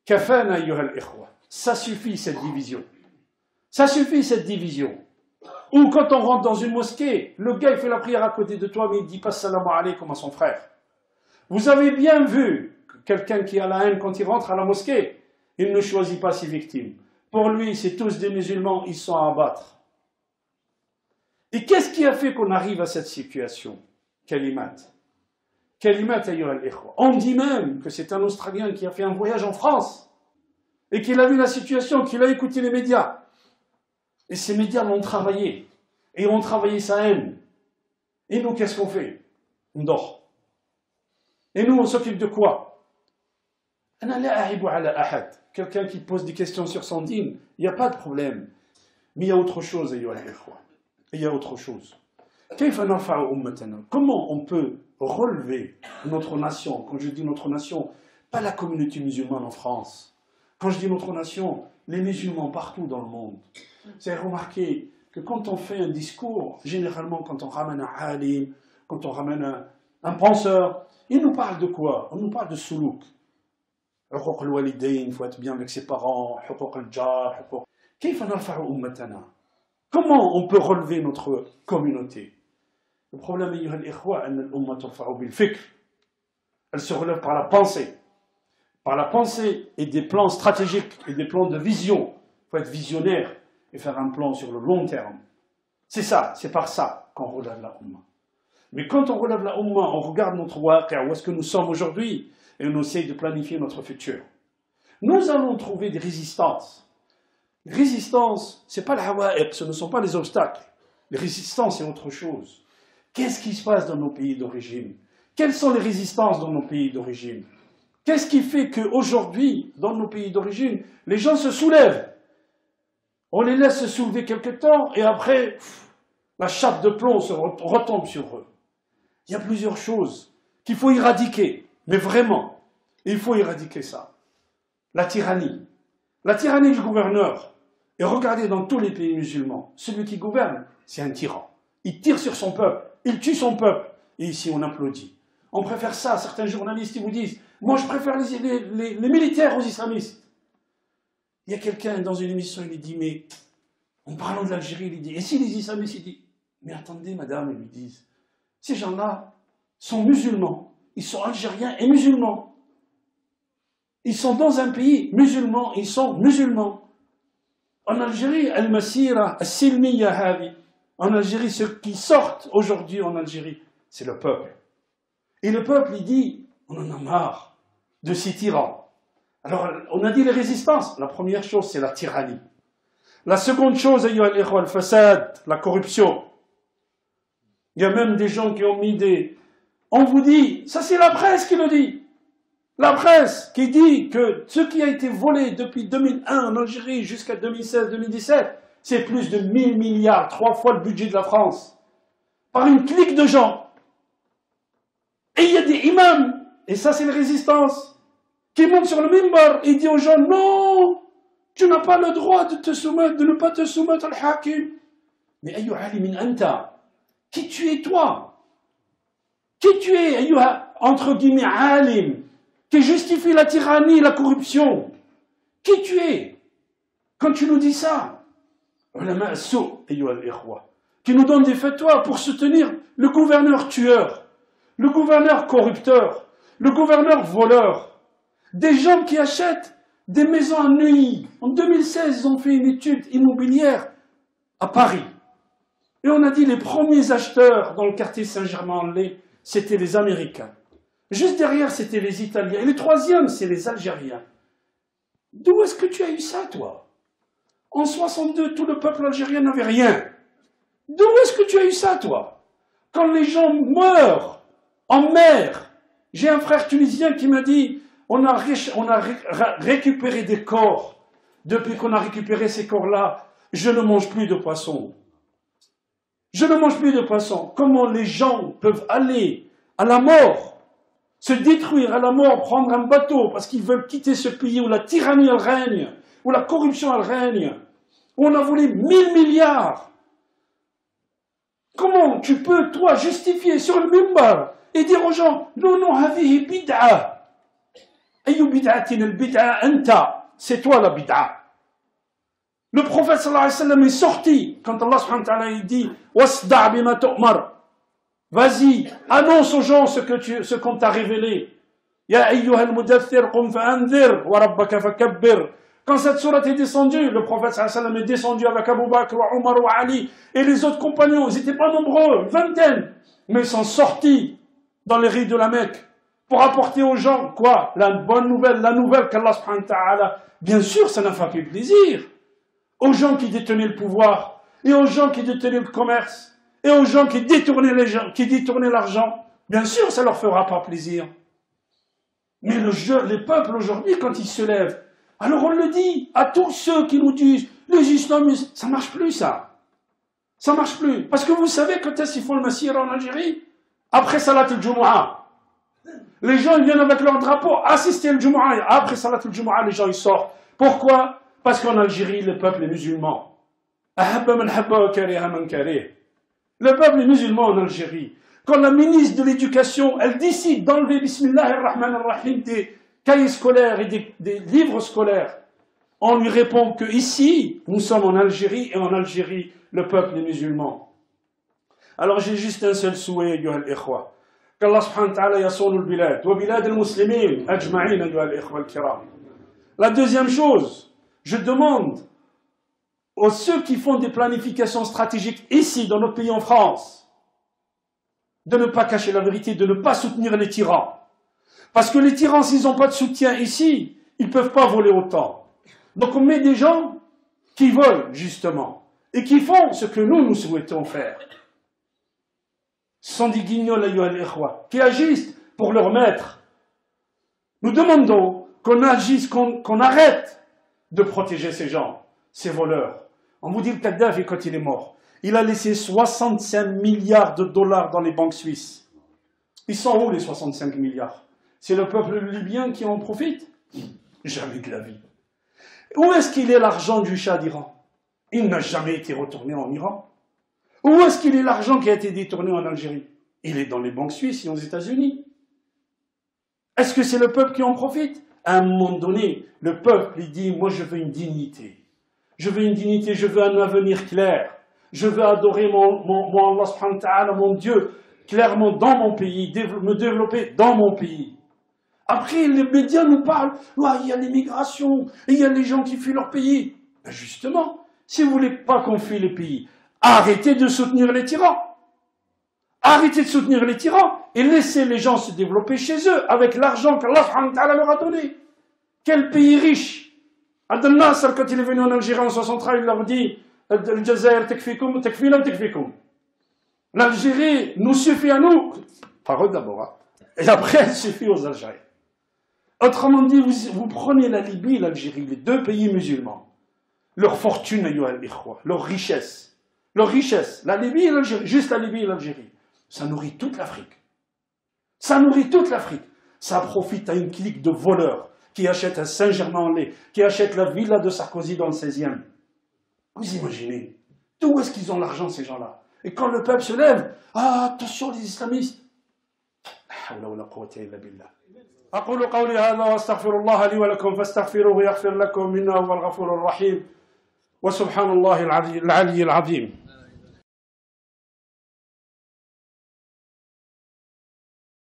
Kafana ayyuha al-ikhwa. Ça suffit cette division. Ça suffit cette division. Ou quand on rentre dans une mosquée, le gars il fait la prière à côté de toi mais il ne dit pas salam alaykum à son frère. Vous avez bien vu quelqu'un qui a la haine quand il rentre à la mosquée, il ne choisit pas ses victimes. Pour lui, c'est tous des musulmans, ils sont à abattre. Et qu'est-ce qui a fait qu'on arrive à cette situation? Kalimat. Kalimat ayyuha al-ikhwa. On dit même que c'est un Australien qui a fait un voyage en France et qu'il a vu la situation, qu'il a écouté les médias. Et ces médias l'ont travaillé. Et ont travaillé sa haine. Et nous, qu'est-ce qu'on fait? On dort. Et nous, on s'occupe de quoi? Quelqu'un qui pose des questions sur son dîme, il n'y a pas de problème. Mais il y a autre chose, ayyuha al-ikhwa. Il y a autre chose. Comment on peut relever notre nation? Quand je dis notre nation, pas la communauté musulmane en France. Quand je dis notre nation, les musulmans partout dans le monde. Vous avez remarqué que quand on fait un discours, généralement quand on ramène un alim, quand on ramène un penseur, il nous parle de quoi? On nous parle de soulouk. Il faut être bien avec ses parents. Comment on peut relever notre communauté? Le problème, elle se relève par la pensée. Par la pensée et des plans stratégiques et des plans de vision. Il faut être visionnaire et faire un plan sur le long terme. C'est ça, c'est par ça qu'on relève la Ummah. Mais quand on relève la Ummah, on regarde notre waqi', où est-ce que nous sommes aujourd'hui, et on essaye de planifier notre futur. Nous allons trouver des résistances. Les résistances, ce n'est pas le hawa'iq, ce ne sont pas les obstacles. Les résistances, c'est autre chose. Qu'est-ce qui se passe dans nos pays d'origine? Quelles sont les résistances dans nos pays d'origine? Qu'est-ce qui fait qu'aujourd'hui, dans nos pays d'origine, les gens se soulèvent? On les laisse se soulever quelque temps et après, la chape de plomb retombe sur eux. Il y a plusieurs choses qu'il faut éradiquer, mais vraiment, il faut éradiquer ça. La tyrannie du gouverneur. Et regardez dans tous les pays musulmans, celui qui gouverne, c'est un tyran. Il tire sur son peuple, il tue son peuple. Et ici, on applaudit. On préfère ça. Certains journalistes, ils vous disent, moi, je préfère les militaires aux islamistes. Il y a quelqu'un dans une émission, il lui dit, mais en parlant de l'Algérie, il dit, et si les islamistes, il dit, mais attendez, madame, ils lui disent, ces gens-là sont musulmans. Ils sont algériens et musulmans. Ils sont dans un pays musulman, ils sont musulmans. En Algérie, al-masira, al-silmiya hadi. En Algérie, ceux qui sortent aujourd'hui en Algérie, c'est le peuple. Et le peuple, il dit, on en a marre de ces tyrans. Alors, on a dit les résistances. La première chose, c'est la tyrannie. La seconde chose, ayyuha al-ikhwa, al-fasad, la corruption. Il y a même des gens qui ont mis des... On vous dit, ça c'est la presse qui le dit. La presse qui dit que ce qui a été volé depuis 2001 en Algérie jusqu'à 2016-2017, c'est plus de 1000 milliards, 3 fois le budget de la France, par une clique de gens. Et il y a des imams, et ça c'est la résistance, qui montent sur le mimbar et disent aux gens, non, tu n'as pas le droit de te soumettre, de ne pas te soumettre al hakim. Mais ayyuh alimin anta, qui tu es toi? Qui tu es, ayyuh, entre guillemets, alim, qui justifie la tyrannie, la corruption? Qui tu es quand tu nous dis ça? Ulama as-sou, ayyuha al-ikhwa, qui nous donne des fatwas pour soutenir le gouverneur tueur, le gouverneur corrupteur, le gouverneur voleur, des gens qui achètent des maisons à Neuilly. En 2016, ils ont fait une étude immobilière à Paris. Et on a dit les premiers acheteurs dans le quartier Saint-Germain-en-Laye, c'était les Américains. Juste derrière, c'était les Italiens. Et les troisièmes, c'est les Algériens. D'où est-ce que tu as eu ça, toi? En 62, tout le peuple algérien n'avait rien. D'où est-ce que tu as eu ça, toi? Quand les gens meurent en mer, j'ai un frère tunisien qui m'a dit, on a récupéré des corps. Depuis qu'on a récupéré ces corps-là, je ne mange plus de poisson. Je ne mange plus de poisson. Comment les gens peuvent aller à la mort, se détruire à la mort, prendre un bateau parce qu'ils veulent quitter ce pays où la tyrannie elle règne, où la corruption elle règne, où on a volé 1000 milliards. Comment tu peux, toi, justifier sur le mimbar et dire aux gens, non, non, hadihi bid'a. أي بدعة البدعة أنت, c'est toi la bid'a. Le prophète sallallahu alayhi wa sallam est sorti quand Allah subhanahu wa ta'ala il dit wasda' bima tu'mar. Vas-y, annonce aux gens ce qu'on t'a révélé. Ya ayyuhal mudaththir qum fa'anzir wa rabbaka fakabbir. Quand cette sourate est descendue, le prophète sallallahu alayhi wa sallam est descendu avec Abu Bakr, Omar, Ali et les autres compagnons. Ils n'étaient pas nombreux, une vingtaine, mais ils sont sortis dans les rues de la Mecque pour apporter aux gens quoi? La bonne nouvelle, la nouvelle qu'Allah subhanahu wa ta'ala. Bien sûr, ça n'a pas fait plaisir aux gens qui détenaient le pouvoir et aux gens qui détenaient le commerce et aux gens qui détournaient l'argent. Bien sûr, ça leur fera pas plaisir. Mais les peuples aujourd'hui, quand ils se lèvent, alors on le dit à tous ceux qui nous disent les islamistes, ça marche plus ça. Ça marche plus. Parce que vous savez quand est-ce qu'ils font le Massira en Algérie? Après Salat al-Jumu'ah. Les gens ils viennent avec leur drapeau assister al Jumu'ah. Après Salat al-Jumu'ah, les gens ils sortent. Pourquoi? Parce qu'en Algérie, le peuple est musulman. Le peuple est musulman en Algérie. Quand la ministre de l'Éducation, elle décide d'enlever Bismillahir-Rahmanir-Rahim des cahiers scolaires et des livres scolaires, on lui répond que ici, nous sommes en Algérie et en Algérie, le peuple est musulman. Alors j'ai juste un seul souhait, ayyuha al-ikhwa. qu'Allah subhanahu wa ta'ala yassounu al-bilad, wa bilad al-muslimin ajma'in, ayyuha al-ikhwa al-kiram. La deuxième chose, je demande aux ceux qui font des planifications stratégiques ici, dans notre pays en France, de ne pas cacher la vérité, de ne pas soutenir les tyrans. Parce que les tyrans, s'ils n'ont pas de soutien ici, ils ne peuvent pas voler autant. Donc on met des gens qui volent, justement, et qui font ce que nous souhaitons faire. Ce sont des guignols, ayyuha al-ikhwa, qui agissent pour leur maître. Nous demandons qu'on agisse, qu'on arrête de protéger ces gens, ces voleurs. On vous dit le Kadhafi quand il est mort. Il a laissé 65 milliards de dollars dans les banques suisses. Ils sont où les 65 milliards? C'est le peuple libyen qui en profite? Jamais de la vie. Où est-ce qu'il est l'argent du Shah d'Iran? Il n'a jamais été retourné en Iran. Où est-ce qu'il est l'argent qui a été détourné en Algérie? Il est dans les banques suisses et aux États-Unis. Est-ce que c'est le peuple qui en profite? À un moment donné, le peuple il dit, moi je veux une dignité. Je veux une dignité, je veux un avenir clair. Je veux adorer mon Allah subhanahu wa ta'ala, mon Dieu, clairement dans mon pays, me développer dans mon pays. Après, les médias nous parlent, ouais, il y a l'immigration, et il y a les gens qui fuient leur pays. Ben justement, si vous ne voulez pas qu'on fuit les pays, arrêtez de soutenir les tyrans. Arrêtez de soutenir les tyrans et laissez les gens se développer chez eux avec l'argent qu'Allah subhanahu wa ta'ala leur a donné. Quel pays riche! Abdel Nasser, quand il est venu en Algérie en 63, il leur dit l'Algérie nous suffit à nous. Par eux d'abord. Hein. Et après, elle suffit aux Algériens. Autrement dit, vous prenez la Libye et l'Algérie, les deux pays musulmans, leur fortune, leur richesse, la Libye et l'Algérie, juste la Libye et l'Algérie, ça nourrit toute l'Afrique. Ça nourrit toute l'Afrique. Ça profite à une clique de voleurs qui achètent un Saint-Germain-en-Laye, qui achètent la villa de Sarkozy dans le 16e. Vous imaginez, d'où est-ce qu'ils ont l'argent, ces gens-là? Et quand le peuple se lève, ah, attention les islamistes. أقول قولي هذا واستغفر الله لي ولكم فاستغفروه يغفر لكم إنه هو الغفور الرحيم وسبحان الله العلي العظيم